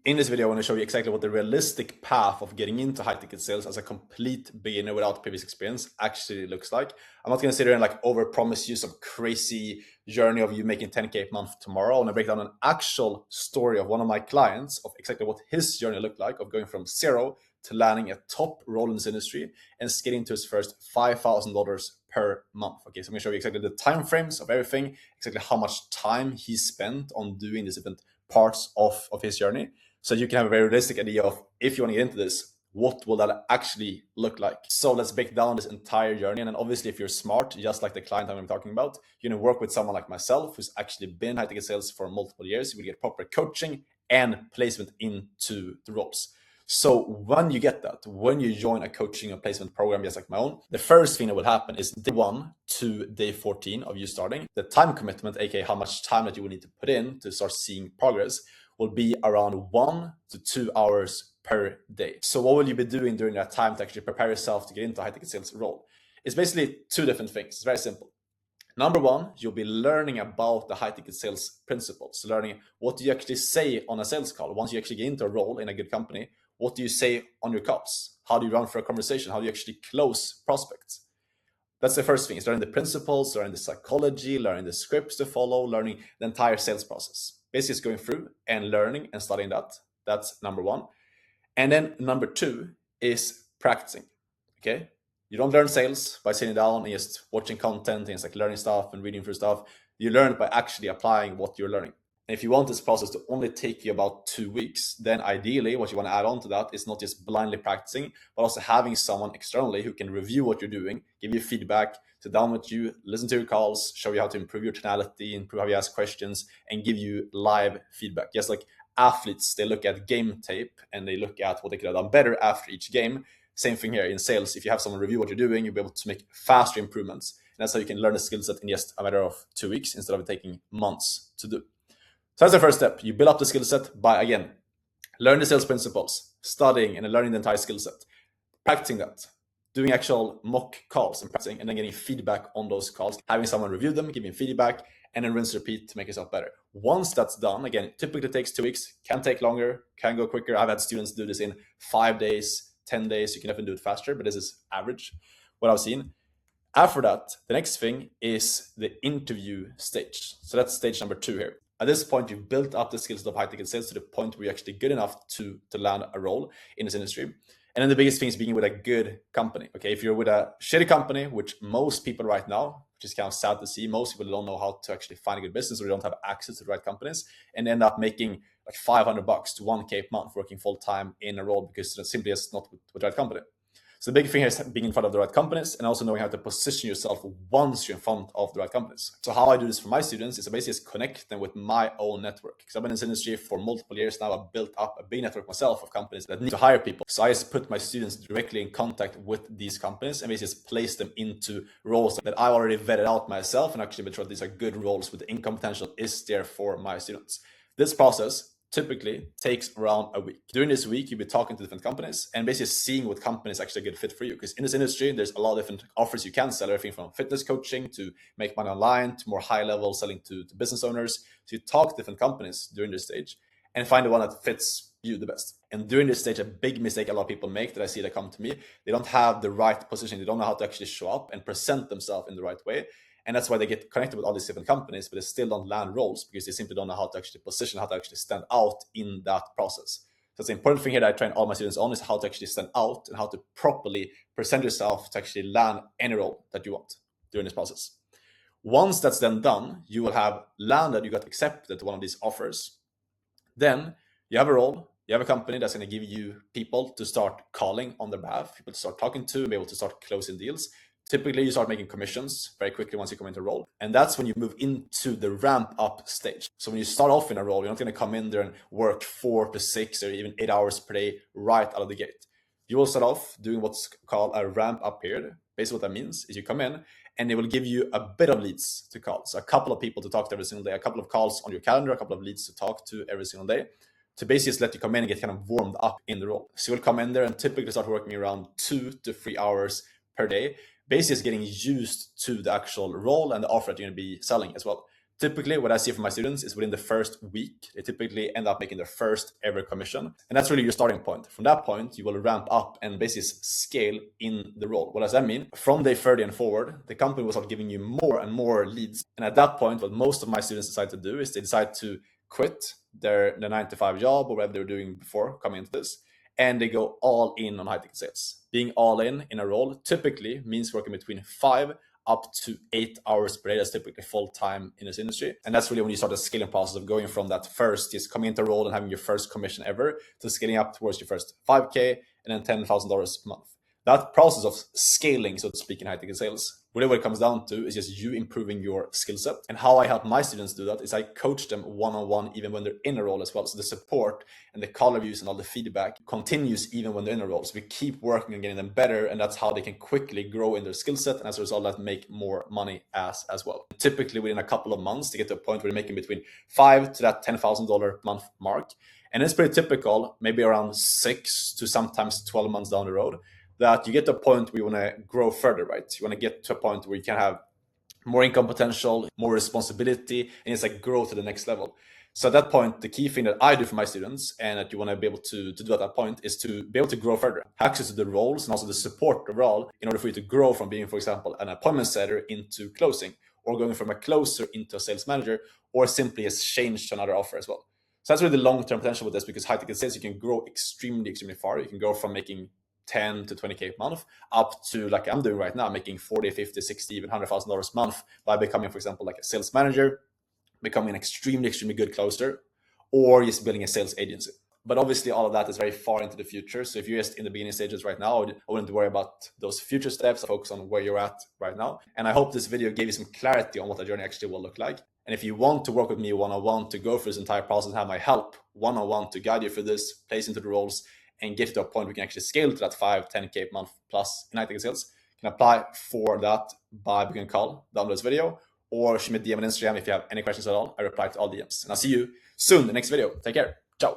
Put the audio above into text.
In this video, I want to show you exactly what the realistic path of getting into high-ticket sales as a complete beginner without previous experience actually looks like. I'm not going to sit here and like over-promise you some crazy journey of you making 10K a month tomorrow. I want to break down an actual story of one of my clients of exactly what his journey looked like of going from zero to landing a top role in this industry and scaling to his first $5,000 per month. Okay, so I'm going to show you exactly the time frames of everything, exactly how much time he spent on doing these different parts of his journey, so you can have a very realistic idea of, if you want to get into this, what will that actually look like? So let's break down this entire journey. And then obviously, if you're smart, just like the client I'm talking about, you're going to work with someone like myself who's actually been high-ticket sales for multiple years. You will get proper coaching and placement into the roles. So when you get that, when you join a coaching or placement program just like my own, the first thing that will happen is day 1 to day 14 of you starting. The time commitment, aka how much time that you will need to put in to start seeing progress, will be around 1 to 2 hours per day. So what will you be doing during that time to actually prepare yourself to get into a high-ticket sales role? It's basically 2 different things. It's very simple. Number 1, you'll be learning about the high-ticket sales principles, learning what do you actually say on a sales call. Once you actually get into a role in a good company, what do you say on your calls? How do you run for a conversation? How do you actually close prospects? That's the first thing, is learning the principles, learning the psychology, learning the scripts to follow, learning the entire sales process. Basically, it's going through and learning and studying that. That's number 1. And then number 2 is practicing, okay? You don't learn sales by sitting down and just watching content and just like learning stuff and reading through stuff. You learn by actually applying what you're learning. And if you want this process to only take you about 2 weeks, then ideally what you want to add on to that is not just blindly practicing, but also having someone externally who can review what you're doing, give you feedback, sit down with you, listen to your calls, show you how to improve your tonality, improve how you ask questions, and give you live feedback. Just like athletes, they look at game tape and they look at what they could have done better after each game. Same thing here in sales. If you have someone review what you're doing, you'll be able to make faster improvements. And that's how you can learn the skill set in just a matter of 2 weeks instead of it taking months to do. So that's the first step. You build up the skill set by, again, learn the sales principles, studying and learning the entire skill set, practicing that, doing actual mock calls and practicing, and then getting feedback on those calls, having someone review them, giving feedback, and then rinse and repeat to make yourself better. Once that's done, again, it typically takes 2 weeks, can take longer, can go quicker. I've had students do this in 5 days, 10 days. You can definitely do it faster, but this is average, what I've seen. After that, the next thing is the interview stage. So that's stage number 2 here. At this point, you've built up the skills of high-ticket sales to the point where you're actually good enough to land a role in this industry. And then the biggest thing is being with a good company. Okay, if you're with a shitty company, which most people right now, which is kind of sad to see, most people don't know how to actually find a good business or don't have access to the right companies, and end up making like $500 to 1K a month working full time in a role because it simply is not with the right company. So the big thing here is being in front of the right companies and also knowing how to position yourself once you're in front of the right companies. So how I do this for my students is I basically just connect them with my own network. Because I've been in this industry for multiple years now. I've built up a big network myself of companies that need to hire people. So I just put my students directly in contact with these companies and basically just place them into roles that I already vetted out myself and actually made sure these are good roles with the income potential is there for my students. This process typically takes around a week. During this week, you'll be talking to different companies and basically seeing what companies actually a good fit for you. Because in this industry, there's a lot of different offers you can sell, everything from fitness coaching to make money online to more high level selling to business owners. So you talk to different companies during this stage and find the one that fits you the best. And during this stage, a big mistake a lot of people make that I see that come to me, they don't have the right position. They don't know how to actually show up and present themselves in the right way. And that's why they get connected with all these different companies, but they still don't land roles because they simply don't know how to actually position, how to actually stand out in that process. So it's the important thing here that I train all my students on is how to actually stand out and how to properly present yourself to actually land any role that you want during this process. Once that's then done, you will have landed, you got accepted to one of these offers. Then you have a role, you have a company that's going to give you people to start calling on their behalf, people to start talking to, be able to start closing deals. Typically, you start making commissions very quickly once you come into a role. And that's when you move into the ramp up stage. So when you start off in a role, you're not going to come in there and work 4 to 6 or even 8 hours per day right out of the gate. You will start off doing what's called a ramp up period. Basically, what that means is you come in and they will give you a bit of leads to call. So a couple of people to talk to every single day, a couple of calls on your calendar, a couple of leads to talk to every single day, to basically just let you come in and get kind of warmed up in the role. So you'll come in there and typically start working around 2 to 3 hours per day. Basically, is getting used to the actual role and the offer that you're going to be selling as well. Typically, what I see from my students is within the first week, they typically end up making their first ever commission. And that's really your starting point. From that point, you will ramp up and basically scale in the role. What does that mean? From day 30 and forward, the company will start giving you more and more leads. And at that point, what most of my students decide to do is they decide to quit their 9-to-5 job or whatever they were doing before coming into this, and they go all in on high ticket sales. Being all in a role typically means working between 5 up to 8 hours per day. That's typically full time in this industry. And that's really when you start the scaling process of going from that first, just coming into a role and having your first commission ever, to scaling up towards your first 5K and then $10,000 a month. That process of scaling, so to speak, in high ticket sales, really what it comes down to is just you improving your skill set. And how I help my students do that is I coach them one-on-one even when they're in a role as well. So the support and the call reviews and all the feedback continues even when they're in a role. So we keep working on getting them better, and that's how they can quickly grow in their skill set, and as a result, that make more money as well. Typically within a couple of months, they get to a point where they're making between $5,000 to that $10,000 month mark. And it's pretty typical, maybe around 6 to sometimes 12 months down the road, that you get to a point where you want to grow further, right? You want to get to a point where you can have more income potential, more responsibility, and it's like grow to the next level. So at that point, the key thing that I do for my students and that you want to be able to do at that point is to be able to grow further, access to the roles and also the support overall in order for you to grow from being, for example, an appointment setter into closing, or going from a closer into a sales manager, or simply as change to another offer as well. So that's really the long-term potential with this, because high ticket sales, you can grow extremely far. You can go from making 10 to 20K a month up to, like I'm doing right now, making 40, 50, 60, even $100,000 a month by becoming, for example, like a sales manager, becoming an extremely good closer, or just building a sales agency. But obviously all of that is very far into the future. So if you're just in the beginning stages right now, I wouldn't worry about those future steps. I focus on where you're at right now. And I hope this video gave you some clarity on what the journey actually will look like. And if you want to work with me one-on-one to go through this entire process and have my help one-on-one to guide you through this, place into the roles, and get to a point we can actually scale to that 5-10K a month plus in high ticket sales, you can apply for that by booking a call down this video, or shoot me a DM on Instagram if you have any questions at all. I reply to all DMs. And I'll see you soon in the next video. Take care. Ciao.